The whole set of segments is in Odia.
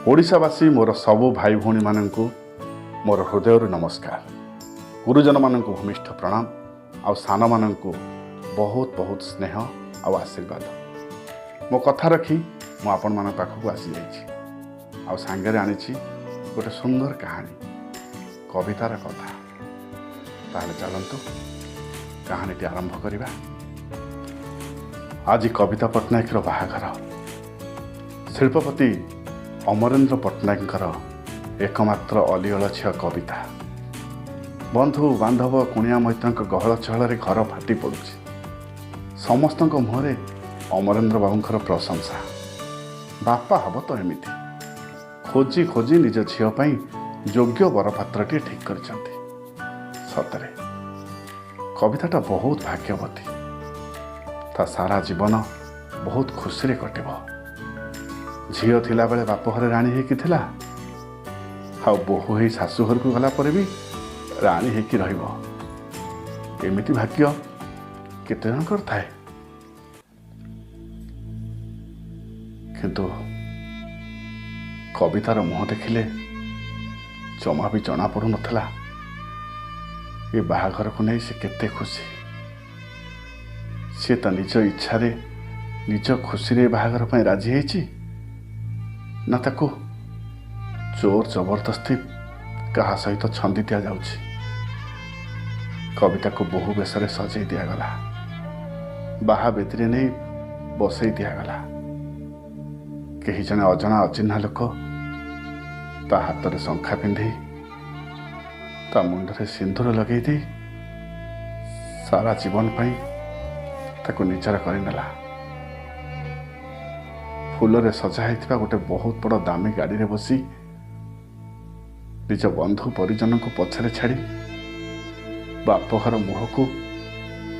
ओडिशावासी मोर सबु भाई भौणी माननकु मोर हृदय नमस्कार। गुरुजन माननकु भूमिष्ठ प्रणाम आ सान माननकु बहुत बहुत स्नेह आ आशीर्वाद। मो कथा रखी मु आपण मान पाखकु आसी जाइछि आ सांगरे आनिछि गोटे सुंदर कहानी, कवितार कथा। ताहले चलंतु कहानीटी आरंभ करिबा। आज कविता पट्टनायक बाहाघर। शिल्पपति अमरेन्द्र पट्टनायक एकमात्र अलिअलछिया कविता। बंधु बांधव कुणिया मैत्र गहल चहल घर फाटी पड़ुछि। समस्त मुहरे अमरेन्द्र बाबूंकर प्रशंसा। बापा हम तो एमिति खोजी खोजी निज झील योग्य बरपात्रटी ठीक करिसंती। सतरे कविताटा बहुत भाग्यवती। ता सारा जीवन बहुत खुशी रे कटिब। झील थिला बेले बापघर राणी हेकी थिला, आ बोहू हे शाशुघर को गला पर भी राणी हेकी रहिब। एमिति भाग्य केते जनकर थाए। किंतु कवितार मुह देखिले जमा भी जना पड़ू नथला ये बाहाघर को नहीं से केते खुशी। से तो निज इच्छा रे निज खुशी रे बाहाघर पई राजी हेची ना ताको जोर जबरदस्ती कहा सहित छंदी दिया जाउछि। कविता को बहु बेसरे सजै दियागला, बाहा बेदरे नहीं बसई दियागला। कहीं जने अजना अचिन्हा लोक ता हाथ में शंखा पिंधि ता मुंडरे सिंदूर लगे दे सारा जीवन पाई ताको निजर करनेला। फूलरे सजा होता गोटे बहुत बड़ दामी गाड़ी रे बसी निज बंधु परिजन को पछरे छाड़ी बापघर मुह को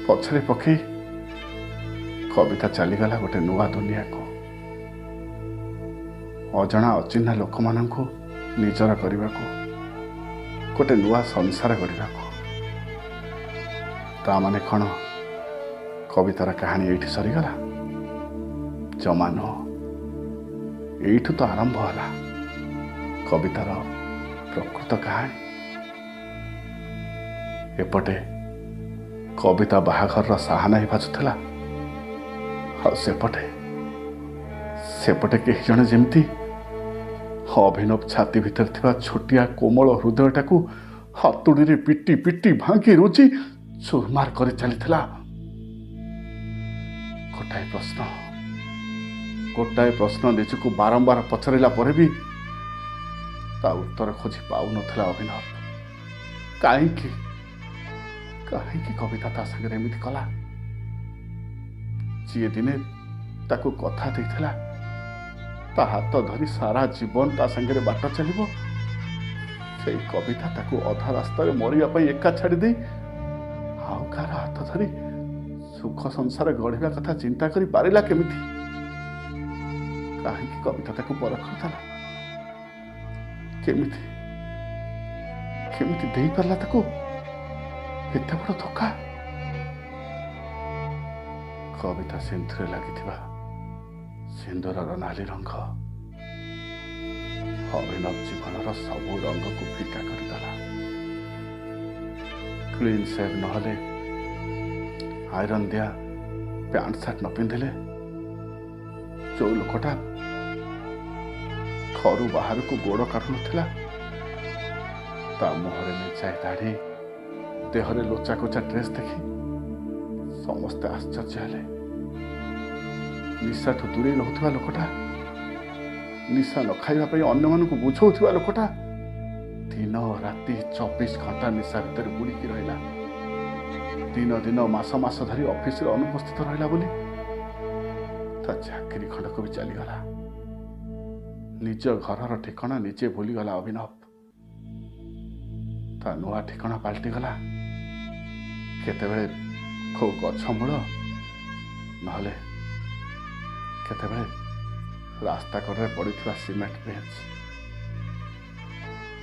पछरे पकई कविता चलीगला गोटे नुआ दुनिया को। अजना अचिन्हा लोक माननकु निजर करने को, गोटे नुआ संसार गढ़ा को। ता माने कौन कवितार कहानी ये सरीगला? जमा नुह। एठू तो आरंभ होला कवितार प्रकृत कहानी। एपटे कविता बाहाघर साहाना ही बाजुला, सेपटे सेपटे कहीं जड़े जमती अभिनव छाती भितर थिबा छोटिया कोमल हृदयटा को हातुड़ी पिटी पिटी भांगी रुचि चुरमार कर चलीथिला। गोटाए प्रश्न निजको बारंबार पचरला पर भी ता उत्तर खोजी पाऊ नथिला अभिनव। काहेकि कविता ता संगे एमिति कला? जी दिने ताको कथा देथिला ता हाथ धरी सारा जीवन ता संगे बाट चलिबो, से कविता ताको अधा रास्ता मरिया पई एका छाड़ी दे आउ कार हाथ धरी सुख संसार गढ़िबा कथा चिंता करी पारिला केमिति? काहेकि कविता ताको परखुथला? केमिति केमिति देई परला ताको एते बड़ धोखा? कविता सिंधुरे लागिथिबा सिंदूरर नाली रंग अभिनव जीवनर सबु रंग को फिका करदेला। क्लीन सेव नहले, आयरन दिया पैंट सार्ट न पिंधिले जो लोकटा घर बाहर को गोड़ काटु नथिला ता मुहरे मेचाए दाढ़ी, देहरे लोचा कोचा ड्रेस देखी समस्ते आश्चर्य हेले। निशा ठू दूरे रहुथिबा लोकटा, निशा न खाइबा पई अन्य मानकु बुझौथिबा लोकटा दिन राति 24 घंटा निशा भीतर बुड़ीकी रहिला। दिन दिन मास मास धरी ऑफिस रे अनुपस्थित रहिला बोली ता चाकरी खंडक भी चलीगला। निज घरर ठिकाना निजे भूलीगला अभिनव। ता नुआ ठिकाना पाल्टी गला। केतेबेले खो गछ मूल नहले केतेबेले रास्ता कड़े पड़ी सीमेंट बेंच।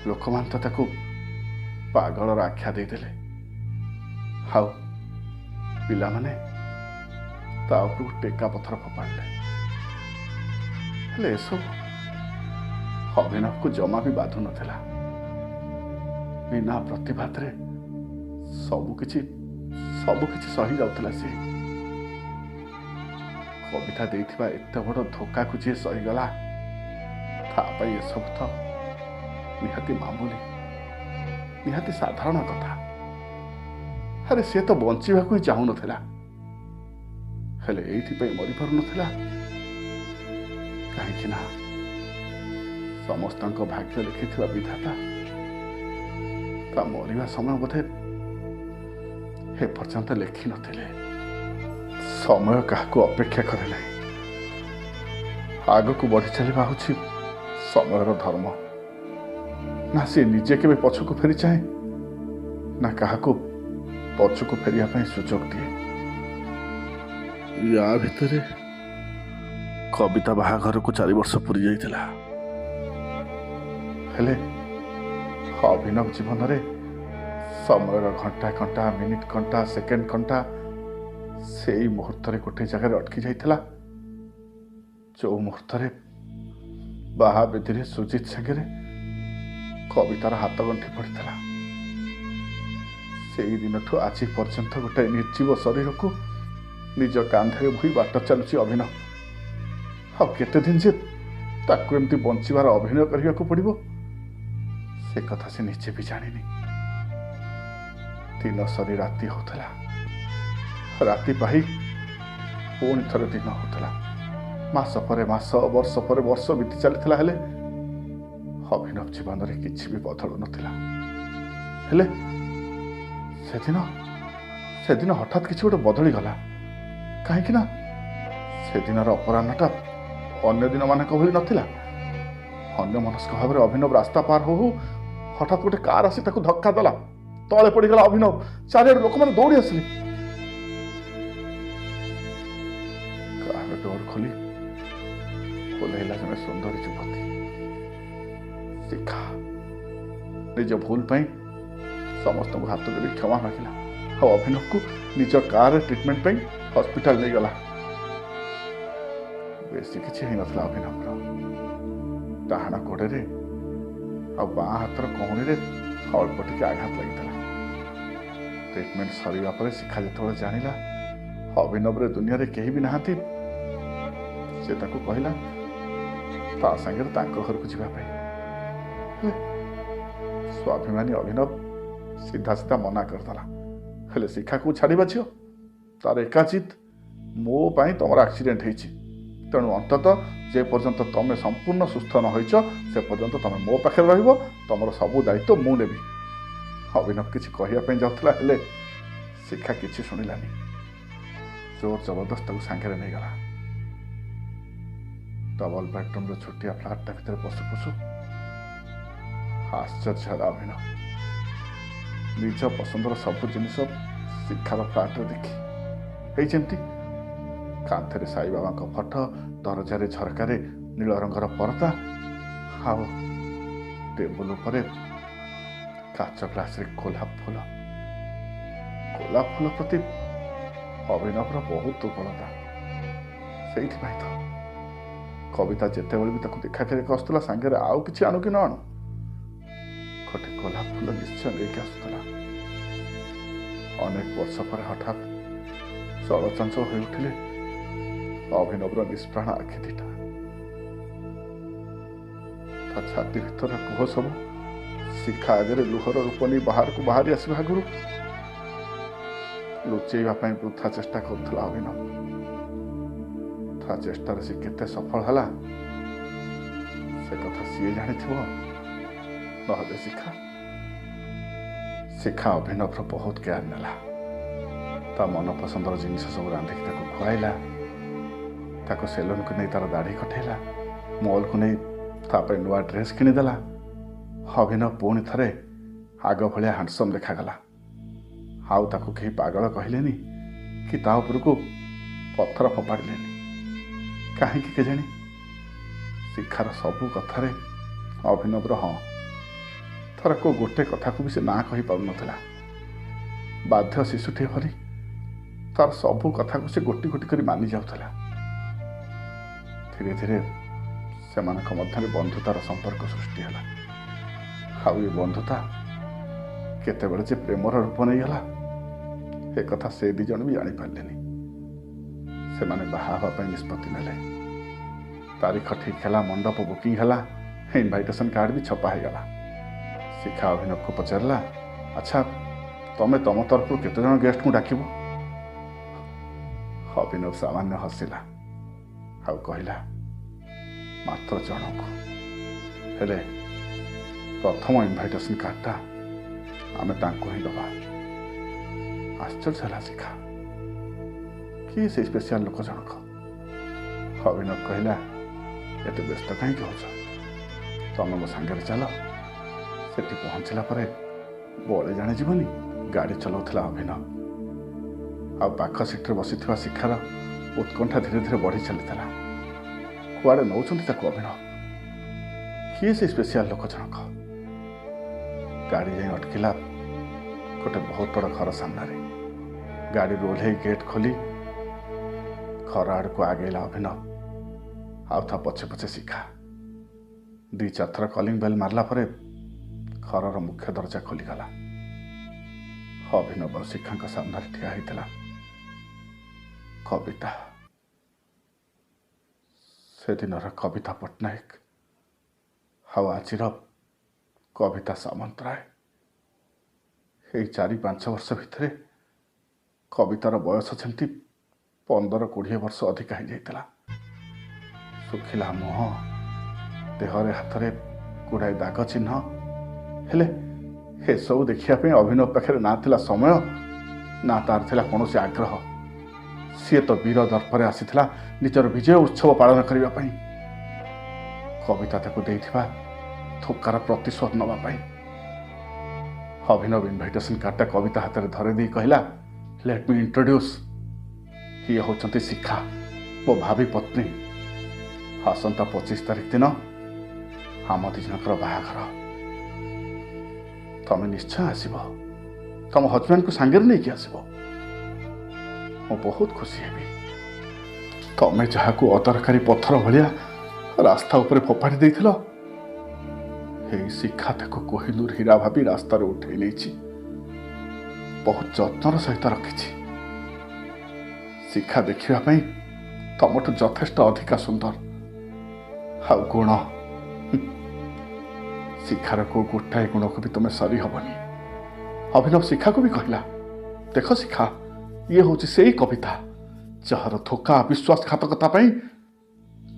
लोक मान तो ताको पागलर आख्या देदेले। हाउ पिला माने ता उपरକୁ टेका पथर फोपाड़े। हेले एसबू ଅଭିନବକୁ ଜମା ବି ବାଧୁ ନଥିଲା। ବିନା ପ୍ରତିବାଦରେ ସବୁକିଛି ସହି ଯାଉଥିଲା ସେ। କବିତା ଦେଇଥିବା ଏତେ ବଡ଼ ଧୋକାକୁ ଯିଏ ସହିଗଲା, ତା ପାଇଁ ଏସବୁ ତ ନିହାତି ମାମୁଲି, ନିହାତି ସାଧାରଣ କଥା। ଆରେ ସେ ତ ବଞ୍ଚିବାକୁ ହିଁ ଚାହୁଁନଥିଲା, ହେଲେ ଏଇଥିପାଇଁ ମରିପାରୁନଥିଲା। କାହିଁକି ନା ସମସ୍ତଙ୍କ ଭାଗ୍ୟ ଲେଖିଥିବା ବିଧାତା ତା ମରିବା ସମୟ ବୋଧେ ଏପର୍ଯ୍ୟନ୍ତ ଲେଖିନଥିଲେ। ସମୟ କାହାକୁ ଅପେକ୍ଷା କରେ ନାହିଁ। ଆଗକୁ ବଢ଼ି ଚାଲିବା ହେଉଛି ସମୟର ଧର୍ମ। ନା ସେ ନିଜେ କେବେ ପଛକୁ ଫେରି ଚାହେଁ, ନା କାହାକୁ ପଛକୁ ଫେରିବା ପାଇଁ ସୁଯୋଗ ଦିଏ। ୟା ଭିତରେ କବିତା ବାହାଘରକୁ 4 ବର୍ଷ ପୁରି ଯାଇଥିଲା। ହେଲେ ଅଭିନବ ଜୀବନରେ ସମୟର ଘଣ୍ଟା ଘଣ୍ଟା, ମିନିଟ୍ ଘଣ୍ଟା, ସେକେଣ୍ଡ ଘଣ୍ଟା ସେଇ ମୁହୂର୍ତ୍ତରେ ଗୋଟେ ଜାଗାରେ ଅଟକି ଯାଇଥିଲା, ଯୋଉ ମୁହୂର୍ତ୍ତରେ ବାହା ବେଦିରେ ସୁଜିତ ସାଙ୍ଗରେ କବିତାର ହାତ ଗଣ୍ଠି ପଡ଼ିଥିଲା। ସେଇ ଦିନଠୁ ଆଜି ପର୍ଯ୍ୟନ୍ତ ଗୋଟେ ନିର୍ଜୀବ ଶରୀରକୁ ନିଜ କାନ୍ଧରେ ବୋହି ବାଟ ଚାଲୁଛି ଅଭିନବ। ଆଉ କେତେ ଦିନ ଯେ ତାକୁ ଏମିତି ବଞ୍ଚିବାର ଅଭିନୟ କରିବାକୁ ପଡ଼ିବ, ସେ କଥା ସେ ନିଜେ ବି ଜାଣିନି। ଦିନ ସରି ରାତି ହଉଥିଲା, ରାତି ପାହି ପୁଣି ଥରେ ଦିନ ହଉଥିଲା। ମାସ ପରେ ମାସ, ବର୍ଷ ପରେ ବର୍ଷ ବିତି ଚାଲିଥିଲା, ହେଲେ ଅଭିନବ ଜୀବନରେ କିଛି ବି ବଦଳୁ ନଥିଲା। ହେଲେ ସେଦିନ ହଠାତ୍ କିଛି ଗୋଟେ ବଦଳିଗଲା। କାହିଁକି ନା ସେଦିନର ଅପରାହ୍ନଟା ଅନ୍ୟ ଦିନମାନଙ୍କ ଭଳି ନଥିଲା। ଅନ୍ୟମନସ୍କ ଭାବରେ ଅଭିନବ ରାସ୍ତା ପାର ହଉ ହଉ ହଠାତ୍ ଗୋଟେ କାର ଆସି ତାକୁ ଧକ୍କା ଦେଲା। ତଳେ ପଡ଼ିଗଲା ଅଭିନବ। ଚାରିଆଡ଼େ ଲୋକମାନେ ଦୌଡ଼ି ଆସିଲେ। କାର ଡୋର ଖୋଲି ଓହ୍ଲେଇଲା ଜଣେ ସୁନ୍ଦରୀ ଯୁବତୀ ଶିଖା। ନିଜ ଭୁଲ ପାଇଁ ସମସ୍ତଙ୍କୁ ହାତ ଯୋଡ଼ି କ୍ଷମା ମାଗିଲା, ଆଉ ଅଭିନବକୁ ନିଜ କାରରେ ଟ୍ରିଟମେଣ୍ଟ ପାଇଁ ହସ୍ପିଟାଲ ନେଇଗଲା। ବେଶୀ କିଛି ହେଇନଥିଲା ଅଭିନବର। ଡାହାଣ ଗୋଡ଼ରେ ଆଉ ବାଁ ହାତର କହୁଣୀରେ ଅଳ୍ପ ଟିକେ ଆଘାତ ଲାଗିଥିଲା। ଟ୍ରିଟମେଣ୍ଟ ସରିବା ପରେ ଶିଖା ଯେତେବେଳେ ଜାଣିଲା ଅଭିନବରେ ଦୁନିଆରେ କେହି ବି ନାହାନ୍ତି, ସେ ତାକୁ କହିଲା ତା ସାଙ୍ଗରେ ତାଙ୍କ ଘରକୁ ଯିବା ପାଇଁ। ସ୍ୱାଭିମାନୀ ଅଭିନବ ସିଧା ସିଧା ମନା କରିଦେଲା। ହେଲେ ଶିଖାକୁ ଛାଡ଼ିବା ଝିଅ, ତାର ଏକା ଜିତ୍, ମୋ ପାଇଁ ତମର ଆକ୍ସିଡେଣ୍ଟ ହେଇଛି, ତେଣୁ ଅନ୍ତତଃ ଯେ ପର୍ଯ୍ୟନ୍ତ ତମେ ସମ୍ପୂର୍ଣ୍ଣ ସୁସ୍ଥ ନ ହୋଇଛ ସେ ପର୍ଯ୍ୟନ୍ତ ତମେ ମୋ ପାଖରେ ରହିବ, ତମର ସବୁ ଦାୟିତ୍ୱ ମୁଁ ନେବି। ଅଭିନବ କିଛି କହିବା ପାଇଁ ଯାଉଥିଲା, ହେଲେ ଶିଖା କିଛି ଶୁଣିଲାନି। ଜୋର ଜବରଦସ୍ତ ତାକୁ ସାଙ୍ଗରେ ନେଇଗଲା। ଡବଲ ବେଡରୁମ୍ର ଛୋଟିଆ ଫ୍ଲାଟଟା ଭିତରେ ପଶୁ ପଶୁ ଆଶ୍ଚର୍ଯ୍ୟ ହେଲା ଅଭିନବ। ନିଜ ପସନ୍ଦର ସବୁ ଜିନିଷ ଶିଖାର ଫ୍ଲାଟରେ ଦେଖି, ଏଇ ଯେମିତି କାନ୍ଥରେ ସାଇବାବାଙ୍କ ଫଟୋ, ଦରଜାରେ ଝରକାରେ ନୀଳ ରଙ୍ଗର ପରଦା, ଆଉ ଟେବୁଲ ଉପରେ କାଚ ଗ୍ଲାସରେ ଗୋଲାପ ଫୁଲ। ଗୋଲାପ ଫୁଲ ପ୍ରତି ଅଭିନବର ବହୁତ ଦୁର୍ବଳତା। ସେଇଥିପାଇଁ ତ କବିତା ଯେତେବେଳେ ବି ତାକୁ ଦେଖା କରିବାକୁ ଆସୁଥିଲା, ସାଙ୍ଗରେ ଆଉ କିଛି ଆଣୁ କି ନ ଆଣୁ ଗୋଟେ ଗୋଲାପ ଫୁଲ ନିଶ୍ଚୟ ନେଇକି ଆସୁଥିଲା। ଅନେକ ବର୍ଷ ପରେ ହଠାତ୍ ଚଳଚଞ୍ଚଳ ହୋଇ ଉଠିଲେ ଅଭିନବର ନିଷ୍ପ୍ରାଣ ଆଖି ଦିଟା। ତା ଛାତି ଭିତର କୁହ ସବୁ ଶିଖା ଆଗରେ ଲୁହର ରୂପ ନେଇ ବାହାରକୁ ବାହାରି ଆସିବା ଆଗରୁ ଲୁଚେଇବା ପାଇଁ ବୃଥା ଚେଷ୍ଟା କରୁଥିଲା ଅଭିନବ। ତା ଚେଷ୍ଟାରେ ସେ କେତେ ସଫଳ ହେଲା ସେ କଥା ସିଏ ଜାଣିଥିବ, ନହେଲେ ଶିଖା ଅଭିନବର ବହୁତ କେୟାର ନେଲା। ତା ମନ ପସନ୍ଦର ଜିନିଷ ସବୁ ରାନ୍ଧିକି ତାକୁ ଖୁଆଇଲା, ତାକୁ ସେଲୁନକୁ ନେଇ ତାର ଦାଢ଼ି କଟେଇଲା, ମଲକୁ ନେଇ ତା ପାଇଁ ନୂଆ ଡ୍ରେସ୍ କିଣିଦେଲା। ଅଭିନବ ପୁଣି ଥରେ ଆଗ ଭଳିଆ ହ୍ୟାଣ୍ଡସମ୍ ଦେଖାଗଲା। ଆଉ ତାକୁ କେହି ପାଗଳ କହିଲେନି କି ତା ଉପରକୁ ପଥର ଫୋପାଡ଼ିଲେନି। କାହିଁକି କେଜାଣି ଶିଖାର ସବୁ କଥାରେ ଅଭିନବର ହଁ। ଥରେ କୋଉ ଗୋଟେ କଥାକୁ ବି ସେ ନା କହିପାରୁନଥିଲା। ବାଧ୍ୟ ଶିଶୁଟିଏ ଭରି ତାର ସବୁ କଥାକୁ ସେ ଗୋଟି ଗୋଟି କରି ମାନି ଯାଉଥିଲା। ଧୀରେ ଧୀରେ ସେମାନଙ୍କ ମଧ୍ୟରେ ବନ୍ଧୁତାର ସମ୍ପର୍କ ସୃଷ୍ଟି ହେଲା। ଆଉ ଏ ବନ୍ଧୁତା କେତେବେଳେ ଯେ ପ୍ରେମର ରୂପ ନେଇଗଲା ଏକଥା ସେ ଦି ଜଣ ବି ଜାଣିପାରିଲେନି। ସେମାନେ ବାହା ହେବା ପାଇଁ ନିଷ୍ପତ୍ତି ନେଲେ। ତାରିଖ ଠିକ୍ ହେଲା, ମଣ୍ଡପ ବୁକିଂ ହେଲା, ଇନଭାଇଟେସନ୍ କାର୍ଡ଼ ବି ଛପା ହେଇଗଲା। ଶିଖା ଅଭିନବକୁ ପଚାରିଲା, ଆଚ୍ଛା ତମେ ତମ ତରଫରୁ କେତେଜଣ ଗେଷ୍ଟଙ୍କୁ ଡାକିବ? ଅଭିନବ ସାମାନ୍ୟ ହସିଲା ଆଉ କହିଲା, ମାତ୍ର ଜଣଙ୍କୁ। ହେଲେ ପ୍ରଥମ ଇନଭାଇଟେସନ୍ କାର୍ଡ଼ଟା ଆମେ ତାଙ୍କୁ ହିଁ ଦେବା। ଆଶ୍ଚର୍ଯ୍ୟ ହେଲା ଶିଖା, କିଏ ସେଇ ସ୍ପେଶିଆଲ ଲୋକ ଜଣକ? ଅଭିନବ କହିଲା, ଏତେ ବ୍ୟସ୍ତ କାହିଁକି ହେଉଛ? ତମେ ମୋ ସାଙ୍ଗରେ ଚାଲ। ସେଠି ପହଞ୍ଚିଲା ପରେ ବଳେ ଜାଣିଯିବନି। ଗାଡ଼ି ଚଲାଉଥିଲା ଅଭିନବ, ଆଉ ପାଖ ସିଟ୍ରେ ବସିଥିବା ଶିଖାର ଉତ୍କଣ୍ଠା ଧୀରେ ଧୀରେ ବଢ଼ି ଚାଲିଥିଲା। କୁଆଡ଼େ ନେଉଛନ୍ତି ତାକୁ ଅଭିନବ? କିଏ ସେଇ ସ୍ପେଶିଆଲ ଲୋକ ଜଣକ? ଗାଡ଼ି ଯାଇ ଅଟକିଲା ଗୋଟେ ବହୁତ ବଡ଼ ଘର ସାମ୍ନାରେ। ଗାଡ଼ିରୁ ଓହ୍ଲେଇ ଗେଟ୍ ଖୋଲି ଘର ଆଡ଼କୁ ଆଗେଇଲା ଅଭିନବ, ଆଉ ତା ପଛେ ପଛେ ଶିଖା। 2-4 ଥର କଲିଂ ବେଲ୍ ମାରିଲା ପରେ ଘରର ମୁଖ୍ୟ ଦରଜା ଖୋଲିଗଲା। ଅଭିନବ ଶିଖାଙ୍କ ସାମ୍ନାରେ ଠିଆ ହେଇଥିଲା କବିତା। ସେଦିନର କବିତା ପଟ୍ଟନାୟକ ଆଉ ଆଜିର କବିତା ସାମନ୍ତରାୟ। ଏଇ 4-5 ବର୍ଷ ଭିତରେ କବିତାର ବୟସ ଯେମିତି 15-20 ବର୍ଷ ଅଧିକା ହେଇଯାଇଥିଲା। ଶୁଖିଲା ମୁହଁ, ଦେହରେ ହାତରେ ଗୁଡ଼ାଏ ଦାଗ ଚିହ୍ନ। ହେଲେ ଏସବୁ ଦେଖିବା ପାଇଁ ଅଭିନବ ପାଖରେ ନା ଥିଲା ସମୟ, ନା ତାର ଥିଲା କୌଣସି ଆଗ୍ରହ। ସିଏ ତ ବୀର ଦର୍ପରେ ଆସିଥିଲା ନିଜର ବିଜୟ ଉତ୍ସବ ପାଳନ କରିବା ପାଇଁ। କବିତା ତାକୁ ଦେଇଥିବା ଧୋକାର ପ୍ରତିଶୋଧ ନେବା ପାଇଁ। ଅଭିନବ ଇନଭାଇଟେସନ୍ କାର୍ଡ଼ଟା କବିତା ହାତରେ ଧରେଇ ଦେଇ କହିଲା, ଲେଟ୍ ମି ଇଣ୍ଟ୍ରୋଡ୍ୟୁସ୍। ଇଏ ହେଉଛନ୍ତି ଶିଖା, ମୋ ଭାବି ପତ୍ନୀ। ଆସନ୍ତା 25 ତାରିଖ ଦିନ ଆମ ଦି ଜଣଙ୍କର ବାହାଘର। ତମେ ନିଶ୍ଚୟ ଆସିବ। ତମ ହଜବେଣ୍ଡକୁ ସାଙ୍ଗରେ ନେଇକି ଆସିବ। ମୁଁ ବହୁତ ଖୁସି ହେବି। ତମେ ଯାହାକୁ ଅଦରକାରୀ ପଥର ଭଳିଆ ରାସ୍ତା ଉପରେ ଫୋପାଡ଼ି ଦେଇଥିଲ, ଏଇ ଶିଖା ତାକୁ କୋହିନୂର ହୀରା ଭାବି ରାସ୍ତାରୁ ଉଠେଇ ନେଇଛି। ବହୁତ ଯତ୍ନର ସହିତ ରଖିଛି। ଶିଖା ଦେଖିବା ପାଇଁ ତମଠୁ ଯଥେଷ୍ଟ ଅଧିକା ସୁନ୍ଦର। ଆଉ ଗୁଣ, ଶିଖାର କୋଉ ଗୋଟାଏ ଗୁଣକୁ ବି ତମେ ସରି ହବନି। ଅଭିନବ ଶିଖାକୁ ବି କହିଲା, ଦେଖ ଶିଖା, ଇଏ ହେଉଛି ସେଇ କବିତା ଯାହାର ଧୋକା ବିଶ୍ୱାସଘାତକତା ପାଇଁ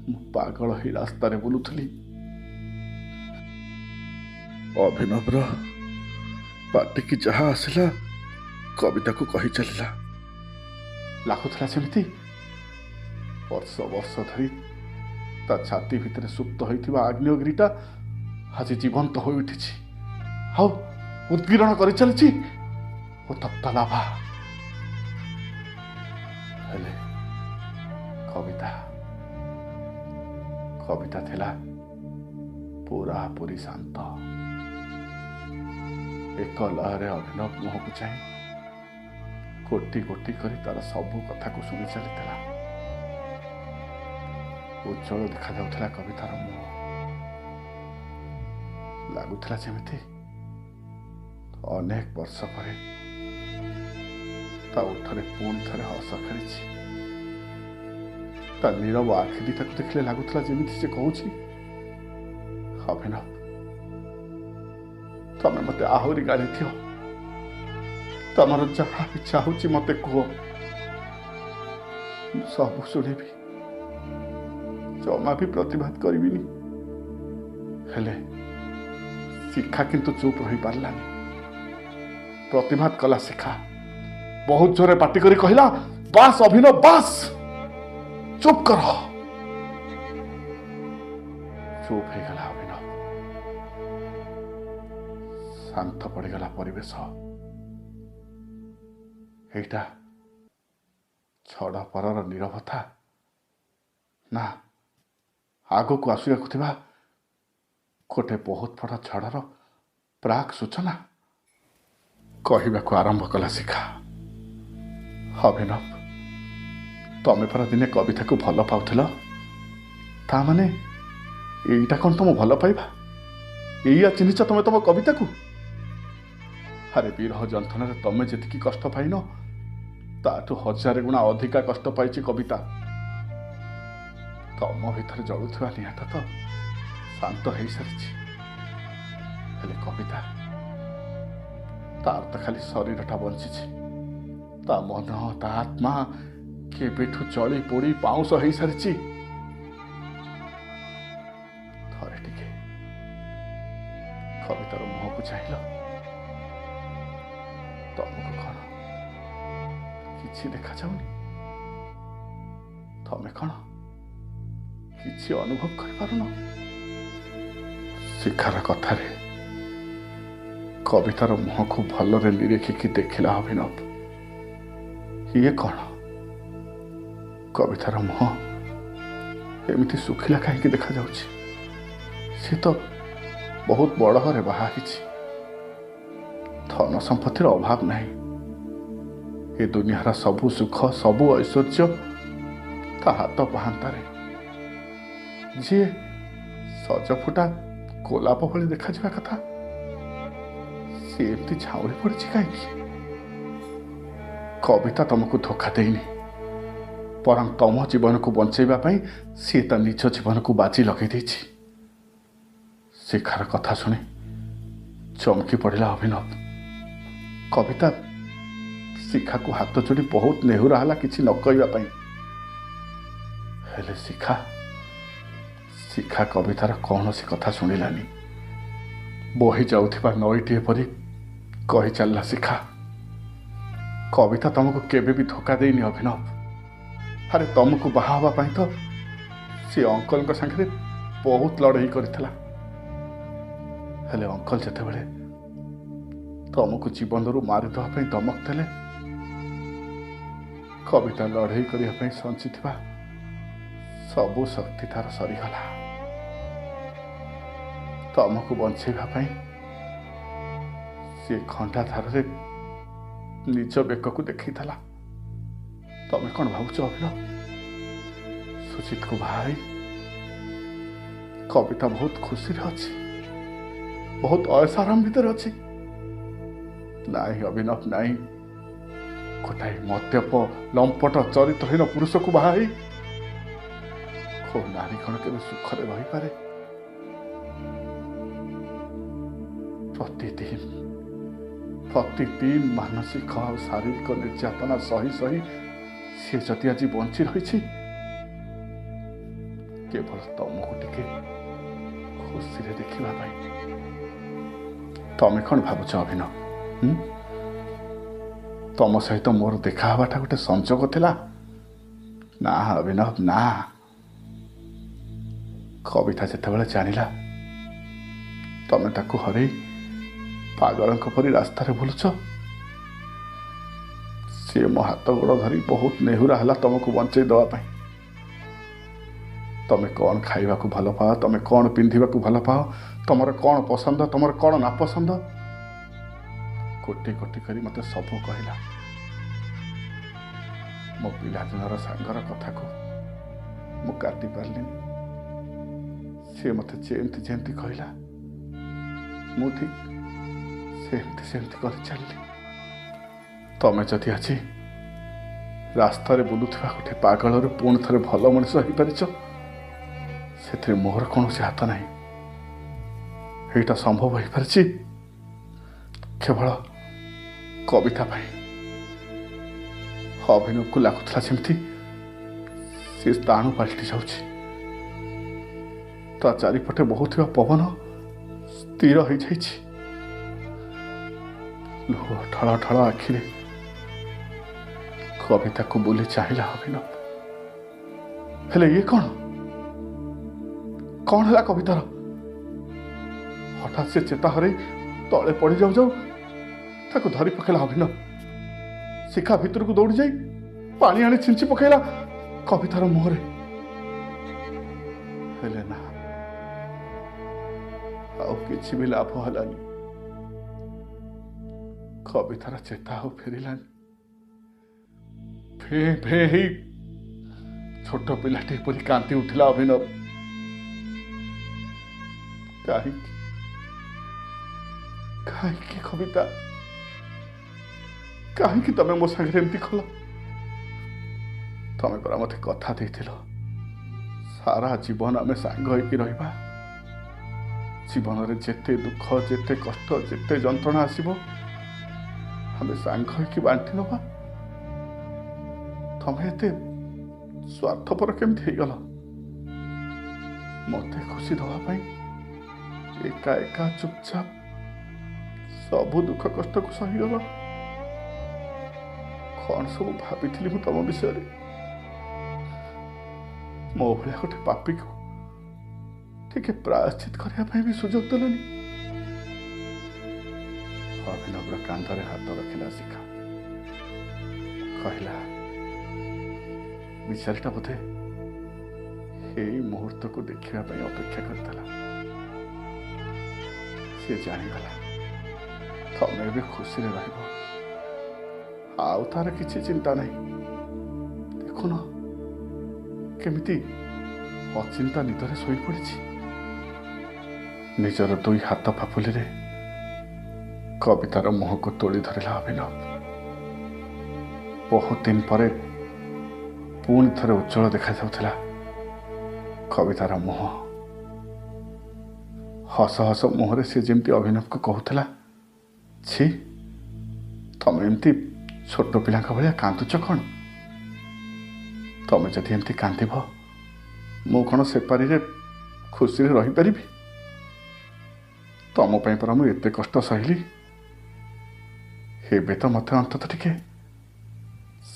ମୁଁ ପାଗଳ ହେଇ ରାସ୍ତାରେ ବୁଲୁଥିଲି। ଅଭିନବର ପାଟିକି ଯାହା ଆସିଲା କବିତାକୁ କହି ଚାଲିଲା। ଲାଗୁଥିଲା ସେମିତି ବର୍ଷ ବର୍ଷ ଧରି ତା ଛାତି ଭିତରେ ସୁପ୍ତ ହୋଇଥିବା ଆଗ୍ନେୟଗିରିଟା ଆଜି ଜୀବନ୍ତ ହୋଇ ଉଠିଛି, ଆଉ ଉଦ୍ଗୀରଣ କରିଚାଲିଛି ଉତ୍ତପ୍ତ ଲାଭା। ହେଲେ କବିତା ଥିଲା ପୁରାପୁରି ଶାନ୍ତ। ଏକ ଲୟରେ ଅଭିନବ ମୁହଁକୁ ଚାହିଁ ଗୋଟି ଗୋଟି କରି ତାର ସବୁ କଥାକୁ ଶୁଣି ଚାଲିଥିଲା। ଉଜ୍ଜଳ ଦେଖାଯାଉଥିଲା କବିତାର ମୁହଁ। ଲାଗୁଥିଲା ଯେମିତି ଅନେକ ବର୍ଷ ପରେ ତା ଓଠରେ ପୁଣି ଥରେ ହସ ଖେଳିଛି। ତା ନୀରବ ଆଖି ଦିଟାକୁ ଦେଖିଲେ ଲାଗୁଥିଲା ଯେମିତି ସେ କହୁଛି, ଅଭିନବ, ତମେ ମତେ ଆହୁରି ଗାଳି ଦିଅ। ତମର ଯାହା ଇଚ୍ଛା ହଉଛି ମତେ କୁହ, ମୁଁ ସବୁ ଶୁଣିବି, ଜମା ବି ପ୍ରତିବାଦ କରିବିନି। ହେଲେ ଶିଖା କିନ୍ତୁ ଚୁପ୍ ରହିପାରିଲାନି। ପ୍ରତିବାଦ କଲା ଶିଖା। ବହୁତ ଜୋରେ ପାଟି କରି କହିଲା, ବାସ୍ ଅଭିନବ, ବାସ୍, ଚୁପ୍ କର। ଚୁପ୍ ହେଇଗଲା ଅଭିନବ। ଶାନ୍ତ ପଡ଼ିଗଲା ପରିବେଶ। ଏଇଟା ଛଡ଼ ପରର ନୀରବତା, ନା ଆଗକୁ ଆସିବାକୁ ଥିବା ଗୋଟେ ବହୁତ ବଡ଼ ଝଡ଼ର ପ୍ରାକ୍ ସୂଚନା? କହିବାକୁ ଆରମ୍ଭ କଲା ଶିଖା, ଅଭିନବ, ତମେ ପରା ଦିନେ କବିତାକୁ ଭଲ ପାଉଥିଲ। ତା ମାନେ এইটা କ'ଣ ତମ ଭଲ ପାଇବା? ଏଇଆ ଚିହ୍ନିଛ ତମେ ତମ କବିତାକୁ? ଆରେ ବିରହ ଯନ୍ତ୍ରଣାରେ ତମେ ଯେତିକି କଷ୍ଟ ପାଇନ ତାଠୁ 1000 ଗୁଣା ଅଧିକା କଷ୍ଟ ପାଇଛି କବିତା। ତମ ଭିତରେ ଜଳୁଥିବା ନିଆଁଟା ତ ଶାନ୍ତ ହେଇସାରିଛି, ହେଲେ କବିତା ତାର ତ ଖାଲି ଶରୀରଟା ବଞ୍ଚିଛି, ତା ମନ ତା ଆତ୍ମା କେବେଠୁ ଜଳି ପୋଡ଼ି ପାଉଁଶ ହେଇସାରିଛି। ଥରେ ଟିକେ କବିତାର ମୁହଁକୁ ଚାହିଁଲ, ତମକୁ କ'ଣ କିଛି ଦେଖାଯାଉନି? ତମେ କ'ଣ କିଛି ଅନୁଭବ କରିପାରୁନ? ଶିଖାର କଥାରେ କବିତାର ମୁହଁକୁ ଭଲରେ ନିରେଖିକି ଦେଖିଲା ଅଭିନବ। ଇଏ କ'ଣ? କବିତାର ମୁହଁ ଏମିତି ଶୁଖିଲା କାହିଁକି ଦେଖାଯାଉଛି? ସେ ତ ବହୁତ ବଡ଼ ଘରେ ବାହା ହେଇଛି, ଧନ ସମ୍ପତ୍ତିର ଅଭାବ ନାହିଁ, ଏ ଦୁନିଆର ସବୁ ସୁଖ ସବୁ ଐଶ୍ୱର୍ଯ୍ୟ ତା ହାତ ପାହାନ୍ତାରେ। ଯିଏ ସଜଫୁଟା ଗୋଲାପ ଭଳି ଦେଖାଯିବା କଥା ସେ ଏମିତି ଝାଉଁଳି ପଡ଼ିଛି କାହିଁକି? କବିତା ତମକୁ ଧୋକା ଦେଇନି, ବରଂ ତମ ଜୀବନକୁ ବଞ୍ଚେଇବା ପାଇଁ ସିଏ ତା ନିଜ ଜୀବନକୁ ବାଜି ଲଗେଇ ଦେଇଛି। ଶିଖାର କଥା ଶୁଣି ଚମକି ପଡ଼ିଲା ଅଭିନବ। କବିତା ଶିଖାକୁ ହାତ ଯୋଡ଼ି ବହୁତ ନେହୁରା ହେଲା କିଛି ନ କହିବା ପାଇଁ, ହେଲେ ଶିଖା କବିତାର କୌଣସି କଥା ଶୁଣିଲାନି। ବହି ଯାଉଥିବା ନଈଟିଏ ପରି କହି ଚାଲିଲା ଶିଖା, କବିତା ତମକୁ କେବେ ବି ଧୋକା ଦେଇନି ଅଭିନବ। ଆରେ ତମକୁ ବାହା ହେବା ପାଇଁ ତ ସେ ଅଙ୍କଲଙ୍କ ସାଙ୍ଗରେ ବହୁତ ଲଢ଼େଇ କରିଥିଲା, ହେଲେ ଅଙ୍କଲ ଯେତେବେଳେ ତମକୁ ଜୀବନରୁ ମାରିଦେବା ପାଇଁ ଧମକ ଦେଲେ, କବିତା ଲଢ଼େଇ କରିବା ପାଇଁ ସଞ୍ଚିଥିବା ସବୁ ଶକ୍ତି ତାର ସରିଗଲା। ତମକୁ ବଞ୍ଚେଇବା ପାଇଁ ସେ ଖଣ୍ଡା ଧାରରେ ନିଜ ବେକକୁ ଦେଖେଇଥିଲା। ତମେ କ'ଣ ଭାବୁଛ ଅଭିନବ? ସୁଜିତକୁ ବାହା ହେଇ କବିତା ବହୁତ ଖୁସିରେ ଅଛି, ବହୁତ ଅୟସ ଆରାମ ଭିତରେ ଅଛି? ନାଇଁ ଅଭିନବ, ନାଇଁ। ଗୋଟାଏ ମଦ୍ୟପ ଲମ୍ପଟ ଚରିତ୍ରହୀନ ପୁରୁଷକୁ ବାହା ହେଇ କୋଉ ନାରୀ କ'ଣ କେବେ ସୁଖରେ ରହିପାରେ? ପ୍ରତିଦିନ ମାନସିକ ଆଉ ଶାରୀରିକ ନିର୍ଯାତନା ସହି ସହି ସେ ଯଦି ଆଜି ବଞ୍ଚି ରହିଛି କେବଳ ତମକୁ ଟିକେ ଖୁସିରେ ଦେଖିବା ପାଇଁ। ତମେ କ'ଣ ଭାବୁଛ ଅଭିନବ? ତମ ସହିତ ମୋର ଦେଖା ହେବାଟା ଗୋଟେ ସଂଯୋଗ ଥିଲା? ନା ଅଭିନବ, ନା। କବିତା ଯେତେବେଳେ ଜାଣିଲା ତମେ ତାକୁ ହରେଇ ପାଗଳଙ୍କ ପରି ରାସ୍ତାରେ ବୁଲୁଛ, ସିଏ ମୋ ହାତ ଗୋଡ଼ ଧରି ବହୁତ ନେହୁରା ହେଲା ତମକୁ ବଞ୍ଚେଇ ଦେବା ପାଇଁ। ତମେ କ'ଣ ଖାଇବାକୁ ଭଲ ପାଅ, ତମେ କ'ଣ ପିନ୍ଧିବାକୁ ଭଲ ପାଅ, ତମର କ'ଣ ପସନ୍ଦ, ତମର କ'ଣ ନାପସନ୍ଦ, କୋଟି କୋଟି କରି ମୋତେ ସବୁ କହିଲା। ମୋ ପିଲାଦିନର ସାଙ୍ଗର କଥାକୁ ମୁଁ କାଟି ପାରିଲିନି। ସେ ମୋତେ ଯେମିତି ଯେମିତି କହିଲା ମୁଁ ଠିକ୍ ସେମିତି କରି ଚାଲିଲି। ତମେ ଯଦି ଆଜି ରାସ୍ତାରେ ବୁଲୁଥିବା ଗୋଟେ ପାଗଳରୁ ପୁଣି ଥରେ ଭଲ ମଣିଷ ହେଇପାରିଛ, ସେଥିରେ ମୋର କୌଣସି ହାତ ନାହିଁ। ଏଇଟା ସମ୍ଭବ ହେଇପାରିଛି କେବଳ କବିତା ପାଇଁ। ଅଭିନବକୁ ଲାଗୁଥିଲା ଯେମିତି ସେ ସ୍ଥାଣୁ ପାଲଟି ଯାଉଛି, ତା ଚାରିପଟେ ବହୁଥିବା ପବନ ସ୍ଥିର ହେଇଯାଇଛି। ଲୁହ ଠଳ ଠଳ ଆଖିରେ କବିତାକୁ ବୁଲି ଚାହିଁଲା ଅଭିନବ। ହେଲେ ଇଏ କ'ଣ ହେଲା କବିତାର? ହଠାତ୍ ସେ ଚେତା ହରେଇ ତଳେ ପଡ଼ି ଯାଉ ଯାଉ ତାକୁ ଧରି ପକେଇଲା ଅଭିନବ। ଶିଖା ଭିତରକୁ ଦୌଡ଼ି ଯାଇ ପାଣି ଆଣି ଛିଞ୍ଚି ପକେଇଲା କବିତାର ମୁହଁରେ। ହେଲେ ନା, ଆଉ କିଛି ବି ଲାଭ ହେଲାନି। କବିତାର ଚେତା ଆଉ ଫେରିଲାନି। ଫେଁ ଫେଁ ହେଇ ଛୋଟ ପିଲାଟି ପରି କାନ୍ଦି ଉଠିଲା ଅଭିନବ। କାହିଁକି କାହିଁକି କବିତା କାହିଁକି ତମେ ମୋ ସାଙ୍ଗରେ ଏମିତି କଲ? ତମେ ପରା ମତେ କଥା ଦେଇଥିଲ ସାରା ଜୀବନ ଆମେ ସାଙ୍ଗ ହେଇକି ରହିବା। ଜୀବନରେ ଯେତେ ଦୁଃଖ ଯେତେ କଷ୍ଟ ଯେତେ ଯନ୍ତ୍ରଣା ଆସିବ ଆମେ ସାଙ୍ଗ ହେଇକି ବାଣ୍ଟି ନେବା। ତମେ ଏତେ ସ୍ୱାର୍ଥପର କେମିତି ହେଇଗଲ? ମତେ ଖୁସି ଦେବା ପାଇଁ ଏକା ଏକା ଚୁପଚାପ ସବୁ ଦୁଃଖ କଷ୍ଟକୁ ସହିଗଲ। କଣ ସବୁ ଭାବିଥିଲି ମୁଁ ତମ ବିଷୟରେ? ମୋ ଭଳିଆ ଗୋଟେ ପାପୀକୁ ଟିକେ ପ୍ରାୟଶ୍ଚିତ କରିବା ପାଇଁ ବି ସୁଯୋଗ ଦେଲନି। ଅଭିନବର କାନ୍ଧରେ ହାତ ରଖିଲା ଶିଖା। କହିଲା, ବିଚାରୀଟା ବୋଧେ ଏଇ ମୁହୂର୍ତ୍ତକୁ ଦେଖିବା ପାଇଁ ଅପେକ୍ଷା କରିଥିଲା। ସେ ଜାଣିଗଲା ତମେ ଏବେ ଖୁସିରେ ରହିବ, ଆଉ ତାର କିଛି ଚିନ୍ତା ନାହିଁ। ଦେଖୁନ କେମିତି ଅଚିନ୍ତା ନିଦରେ ଶୋଇପଡ଼ିଛି। ନିଜର ଦୁଇ ହାତ ପାପୁଲିରେ କବିତାର ମୁହଁକୁ ତୋଳି ଧରିଲା ଅଭିନବ। ବହୁତ ଦିନ ପରେ ପୁଣି ଥରେ ଉଜ୍ଜଳ ଦେଖାଯାଉଥିଲା କବିତାର ମୁହଁ। ହସ ହସ ମୁହଁରେ ସେ ଯେମିତି ଅଭିନବକୁ କହୁଥିଲା, ଛି ତମେ ଏମିତି ଛୋଟ ପିଲାଙ୍କ ଭଳିଆ କାନ୍ଦୁଛ କ'ଣ? ତମେ ଯଦି ଏମିତି କାନ୍ଦିବ ମୁଁ କ'ଣ ସେପାରିରେ ଖୁସିରେ ରହିପାରିବି? ତମ ପାଇଁ ପରା ମୁଁ ଏତେ କଷ୍ଟ ସହିଲି। ଏବେ ତ ମୋତେ ଅନ୍ତତଃ ଟିକେ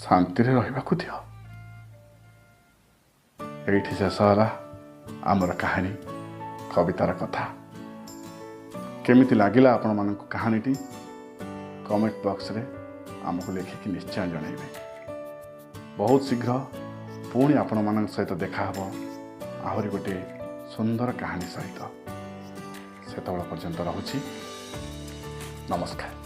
ଶାନ୍ତିରେ ରହିବାକୁ ଦିଅ। ଏଇଠି ଶେଷ ହେଲା ଆମର କାହାଣୀ, କବିତାର କଥା। କେମିତି ଲାଗିଲା ଆପଣମାନଙ୍କୁ କାହାଣୀଟି? କମେଣ୍ଟ ବକ୍ସରେ ଆମକୁ ଲେଖିକି ନିଶ୍ଚୟ ଜଣାଇବେ। ବହୁତ ଶୀଘ୍ର ପୁଣି ଆପଣମାନଙ୍କ ସହିତ ଦେଖାହେବ ଆହୁରି ଗୋଟିଏ ସୁନ୍ଦର କାହାଣୀ ସହିତ। ସେତେବେଳେ ପର୍ଯ୍ୟନ୍ତ ରହୁଛି, ନମସ୍କାର।